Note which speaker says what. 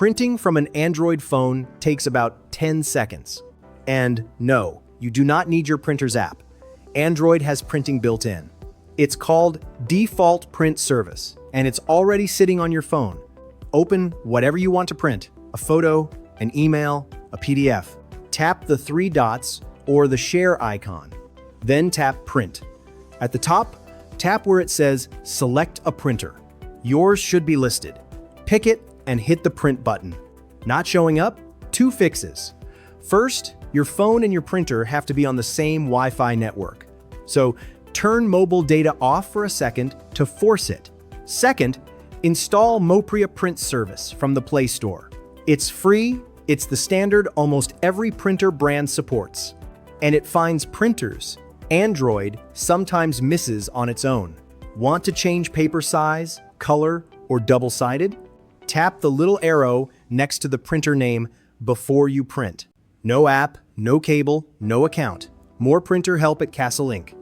Speaker 1: Printing from an Android phone takes about 10 seconds. And no, you do not need your printer's app. Android has printing built in. It's called Default Print Service, and it's already sitting on your phone. Open whatever you want to print, a photo, an email, a PDF. Tap the three dots or the share icon. Then tap Print. At the top, tap where it says Select a Printer. Yours should be listed. Pick it and hit the Print button. Not showing up? Two fixes. First, your phone and your printer have to be on the same Wi-Fi network. So turn mobile data off for a second to force it. Second, install Mopria Print Service from the Play Store. It's free, it's the standard almost every printer brand supports. And it finds printers Android sometimes misses on its own. Want to change paper size, color, or double-sided? Tap the little arrow next to the printer name before you print. No app, no cable, no account. More printer help at Castle Inc.